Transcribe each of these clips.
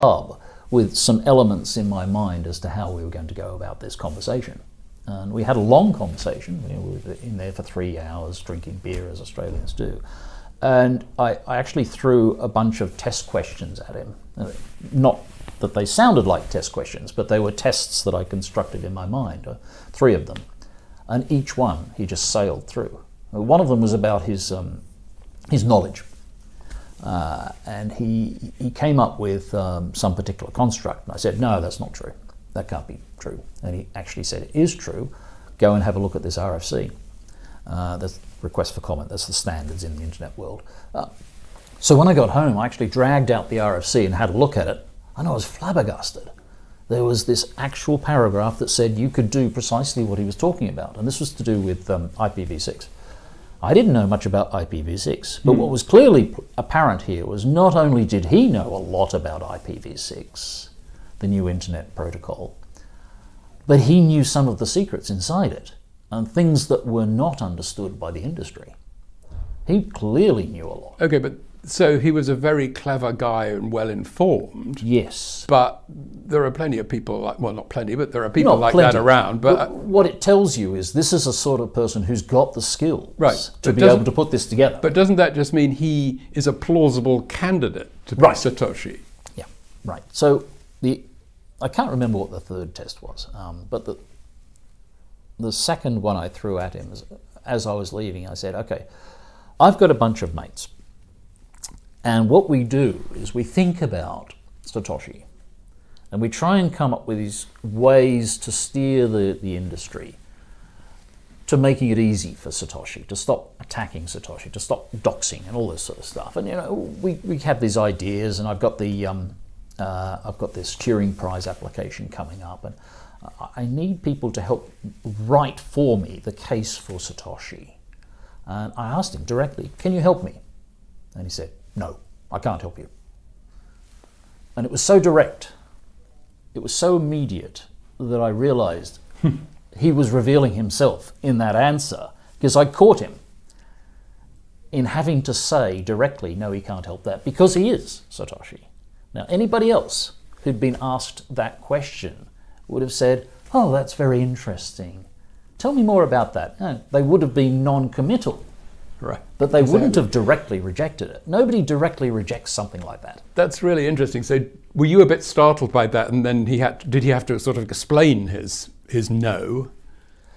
with some elements in my mind as to how we were going to go about this conversation. And we had a long conversation. We were in there for 3 hours drinking beer, as Australians do. And I actually threw a bunch of test questions at him. Not that they sounded like test questions, but they were tests that I constructed in my mind, 3 of them. And each one he just sailed through. One of them was about his knowledge. And he came up with some particular construct. And I said, no, that's not true. That can't be true. And he actually said, it is true. Go and have a look at this RFC. That's request for comment. That's the standards in the internet world. So when I got home, I actually dragged out the RFC and had a look at it. And I was flabbergasted. There was this actual paragraph that said you could do precisely what he was talking about. And this was to do with IPv6. I didn't know much about IPv6, but what was clearly apparent here was not only did he know a lot about IPv6, the new internet protocol, but he knew some of the secrets inside it and things that were not understood by the industry. He clearly knew a lot. Okay, but so he was a very clever guy and well-informed. Yes. But there are plenty of people, like, well, not plenty, but there are people like that around. But what it tells you is this is a sort of person who's got the skills to be able to put this together. But doesn't that just mean he is a plausible candidate to be Satoshi? Yeah, right. So I can't remember what the third test was, but the second one I threw at him, as I was leaving, I said, okay, I've got a bunch of mates. And what we do is we think about Satoshi and we try and come up with these ways to steer the industry to making it easy for Satoshi, to stop attacking Satoshi, to stop doxing and all this sort of stuff. And we have these ideas, and I've got this Turing Prize application coming up, and I need people to help write for me the case for Satoshi. And I asked him directly, can you help me? And he said, no, I can't help you. And it was so direct, it was so immediate that I realized he was revealing himself in that answer, because I caught him in having to say directly, no, he can't help that, because he is Satoshi. Now, anybody else who'd been asked that question would have said, oh, that's very interesting. Tell me more about that. No, they would have been non-committal. Right. But they wouldn't have directly rejected it. Nobody directly rejects something like that. That's really interesting. So were you a bit startled by that, and then did he have to sort of explain his no?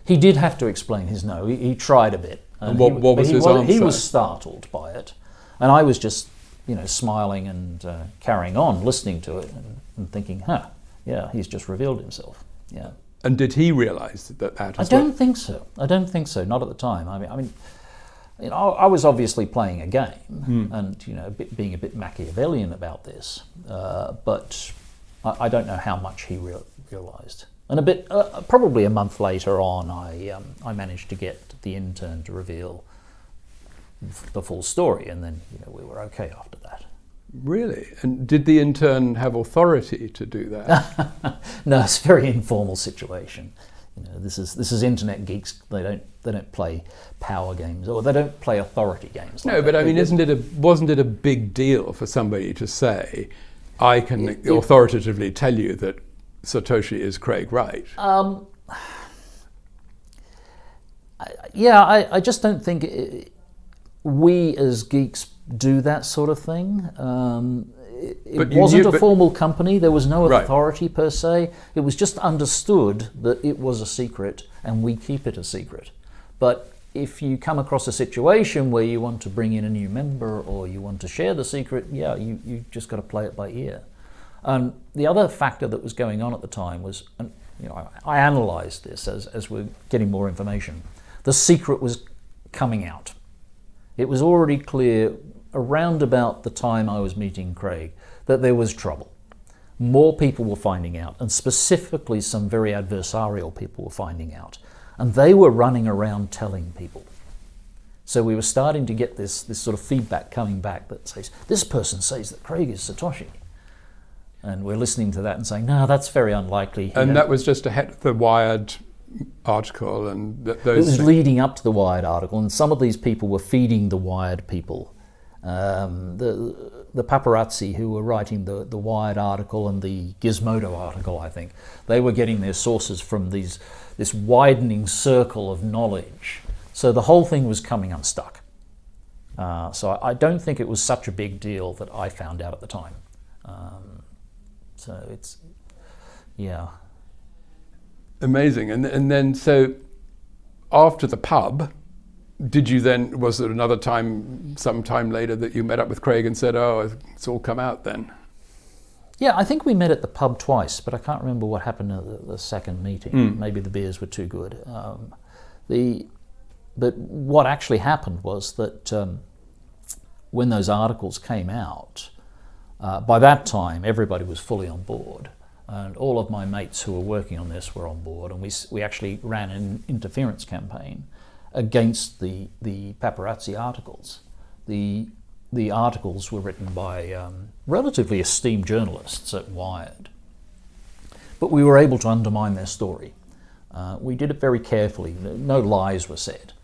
He did have to explain his no. He tried a bit. And what was his answer? He was startled by it. And I was just, smiling and carrying on, listening to it and thinking, yeah, he's just revealed himself. Yeah. And did he realize that I don't think so. Not at the time. I was obviously playing a game and being a bit Machiavellian about this, but I don't know how much he realized. And probably a month later on, I managed to get the intern to reveal the full story, and then we were okay after that. Really? And did the intern have authority to do that? No, it's a very informal situation. This is internet geeks. They don't play power games, or they don't play authority games. No, but I mean, wasn't it a big deal for somebody to say, I can authoritatively tell you that Satoshi is Craig Wright? I just don't think we as geeks do that sort of thing. It wasn't a formal company. There was no authority per se. It was just understood that it was a secret and we keep it a secret. But if you come across a situation where you want to bring in a new member or you want to share the secret, you just got to play it by ear. The other factor that was going on at the time was, I analysed this as we're getting more information. The secret was coming out. It was already clear around about the time I was meeting Craig that there was trouble. More people were finding out, and specifically some very adversarial people were finding out. And they were running around telling people. So we were starting to get this sort of feedback coming back that says, this person says that Craig is Satoshi. And we're listening to that and saying, no, that's very unlikely. And that was just ahead of the Wired article and those. It was leading up to the Wired article, and some of these people were feeding the Wired people The paparazzi who were writing the Wired article and the Gizmodo article, I think, they were getting their sources from this widening circle of knowledge. So the whole thing was coming unstuck. So I don't think it was such a big deal that I found out at the time. So it's, yeah. Amazing. And then, so after the pub, was there another time, some time later, that you met up with Craig and said, oh, it's all come out then? Yeah, I think we met at the pub twice, but I can't remember what happened at the second meeting. Maybe the beers were too good. But what actually happened was that when those articles came out, by that time everybody was fully on board, and all of my mates who were working on this were on board, and we actually ran an interference campaign against the paparazzi articles. The articles were written by relatively esteemed journalists at Wired, but we were able to undermine their story. We did it very carefully. No lies were said,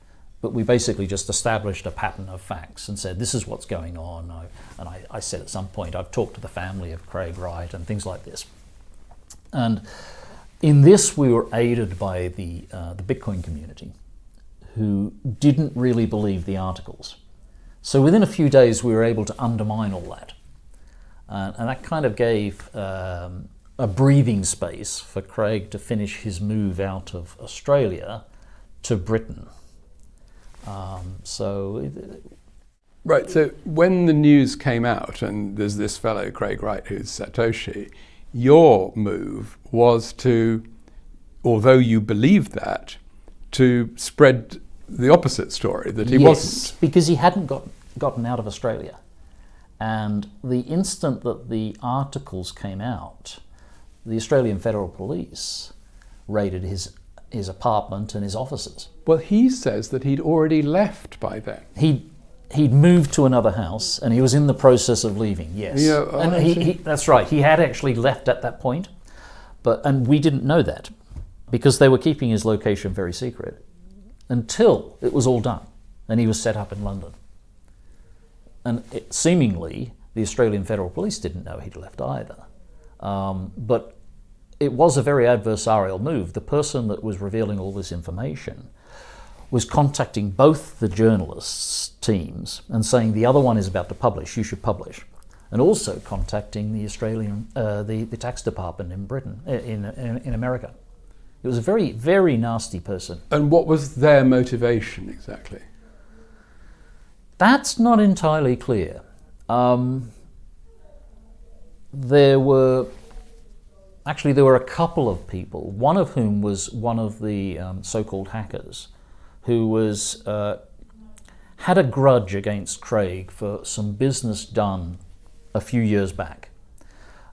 but we basically just established a pattern of facts and said, this is what's going on. I said at some point, I've talked to the family of Craig Wright and things like this. And in this, we were aided by the Bitcoin community, who didn't really believe the articles. So within a few days, we were able to undermine all that. And that kind of gave a breathing space for Craig to finish his move out of Australia to Britain. Right, so when the news came out, and there's this fellow, Craig Wright, who's Satoshi, your move was to, although you believed that, to spread the opposite story, that he wasn't. Yes, because he hadn't gotten out of Australia. And the instant that the articles came out, the Australian Federal Police raided his apartment and his offices. Well, he says that he'd already left by then. He'd moved to another house and he was in the process of leaving, yes. Yeah, and that's right, he had actually left at that point, and we didn't know that because they were keeping his location very secret until it was all done and he was set up in London. And seemingly, the Australian Federal Police didn't know he'd left either. But it was a very adversarial move. The person that was revealing all this information was contacting both the journalists' teams and saying the other one is about to publish, you should publish. And also contacting the Australian, the tax department in Britain, in America. It was a very, very nasty person. And what was their motivation exactly? That's not entirely clear. There were a couple of people, one of whom was one of the so-called hackers, who had a grudge against Craig for some business done a few years back.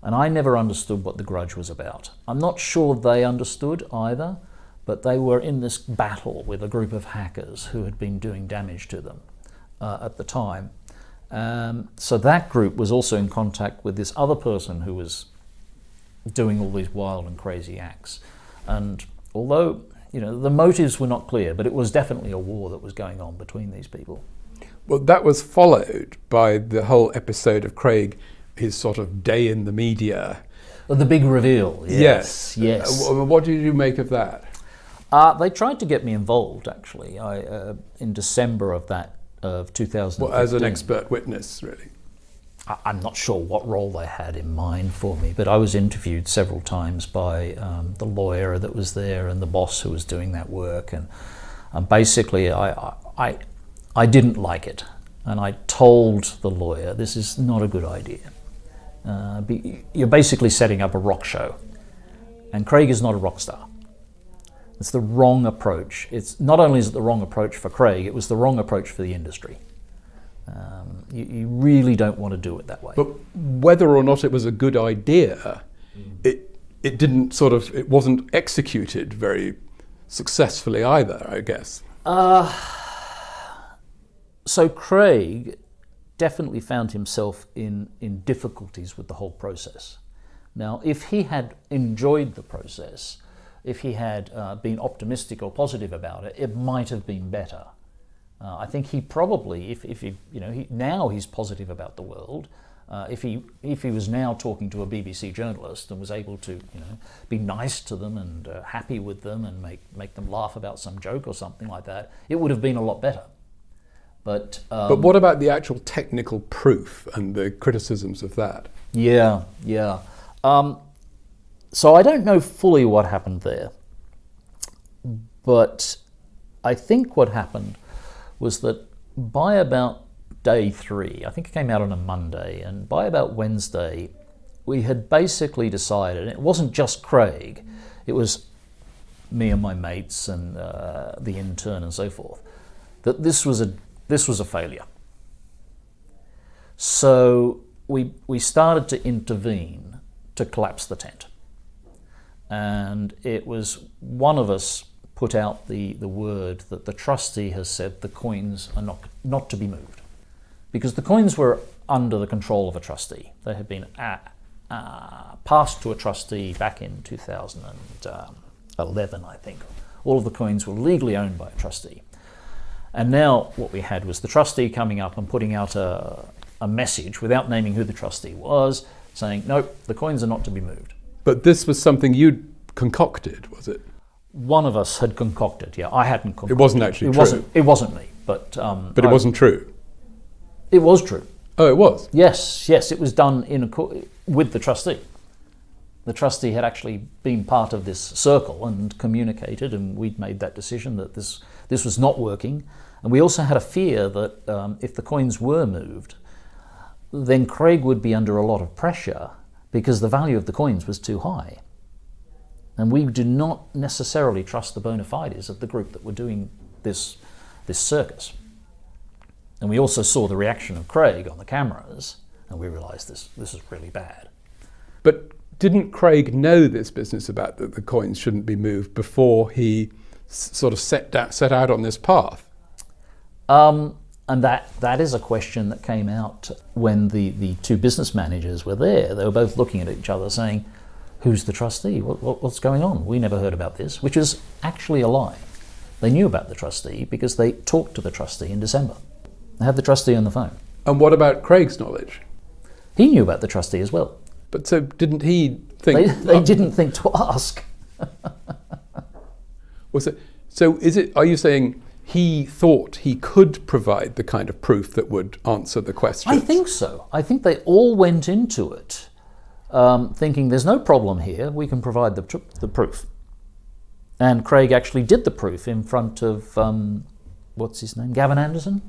And I never understood what the grudge was about. I'm not sure they understood either, but they were in this battle with a group of hackers who had been doing damage to them at the time. So that group was also in contact with this other person who was doing all these wild and crazy acts. And although the motives were not clear, but it was definitely a war that was going on between these people. Well, that was followed by the whole episode of Craig, his sort of day in the media. Well, the big reveal, yes. What did you make of that? They tried to get me involved, actually, in December of 2015. Well, as an expert witness, really? I'm not sure what role they had in mind for me, but I was interviewed several times by the lawyer that was there and the boss who was doing that work, and basically I didn't like it, and I told the lawyer, this is not a good idea. You're basically setting up a rock show, and Craig is not a rock star. It's the wrong approach. It's not only is it the wrong approach for Craig, it was the wrong approach for the industry. You really don't want to do it that way. But whether or not it was a good idea, it wasn't executed very successfully either, I guess. So Craig definitely found himself in difficulties with the whole process. Now, if he had enjoyed the process, if he had been optimistic or positive about it, it might have been better. I think he probably, if he, now he's positive about the world. If he was now talking to a BBC journalist and was able to, be nice to them and happy with them and make them laugh about some joke or something like that, it would have been a lot better. But what about the actual technical proof and the criticisms of that? Yeah. So I don't know fully what happened there, but I think what happened was that by about day 3, I think it came out on a Monday, and by about Wednesday, we had basically decided, and it wasn't just Craig, it was me and my mates and the intern and so forth, that this was a failure. So we started to intervene to collapse the tent. And it was one of us put out the word that the trustee has said the coins are not to be moved. Because the coins were under the control of a trustee. They had been passed to a trustee back in 2011, I think. All of the coins were legally owned by a trustee. And now what we had was the trustee coming up and putting out a message without naming who the trustee was, saying, nope, the coins are not to be moved. But this was something you'd concocted, was it? One of us had concocted, yeah. I hadn't concocted. It wasn't actually true. It wasn't me, but it wasn't true. It was true. Oh, it was? Yes, it was done with the trustee. The trustee had actually been part of this circle and communicated, and we'd made that decision that this was not working. And we also had a fear that if the coins were moved, then Craig would be under a lot of pressure because the value of the coins was too high. And we do not necessarily trust the bona fides of the group that were doing this circus. And we also saw the reaction of Craig on the cameras, and we realized this is really bad. But didn't Craig know this business about that the coins shouldn't be moved before he sort of set out on this path? And that is a question that came out when the two business managers were there. They were both looking at each other saying, who's the trustee? What's going on? We never heard about this, which is actually a lie. They knew about the trustee because they talked to the trustee in December. They had the trustee on the phone. And what about Craig's knowledge? He knew about the trustee as well. But so didn't he think... They didn't think to ask. Are you saying he thought he could provide the kind of proof that would answer the question? I think so. I think they all went into it thinking there's no problem here, we can provide the proof. And Craig actually did the proof in front of, what's his name, Gavin Anderson?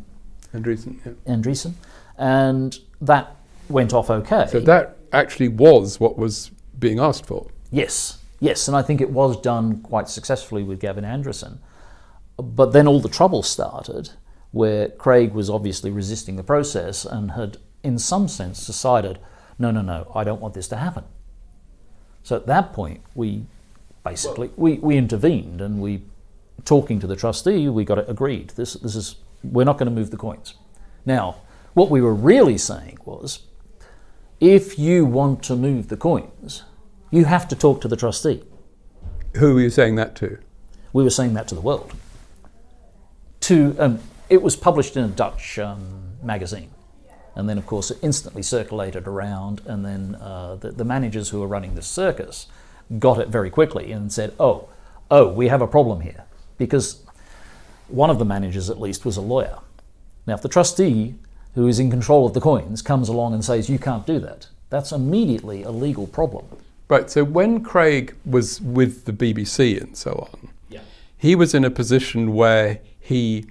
Andreessen, yeah. Andreessen. And that went off okay. So that actually was what was being asked for? Yes, and I think it was done quite successfully with Gavin Anderson. But then all the trouble started where Craig was obviously resisting the process and had, in some sense, decided, no, I don't want this to happen. So at that point, we intervened, and we, talking to the trustee, we got it agreed. We're not going to move the coins. Now, what we were really saying was, if you want to move the coins, you have to talk to the trustee. Who were you saying that to? We were saying that to the world. It was published in a Dutch magazine. And then, of course, it instantly circulated around, and then the managers who were running the circus got it very quickly and said, oh, we have a problem here. Because one of the managers, at least, was a lawyer. Now, if the trustee, who is in control of the coins, comes along and says, you can't do that, that's immediately a legal problem. Right, so when Craig was with the BBC and so on, he was in a position where he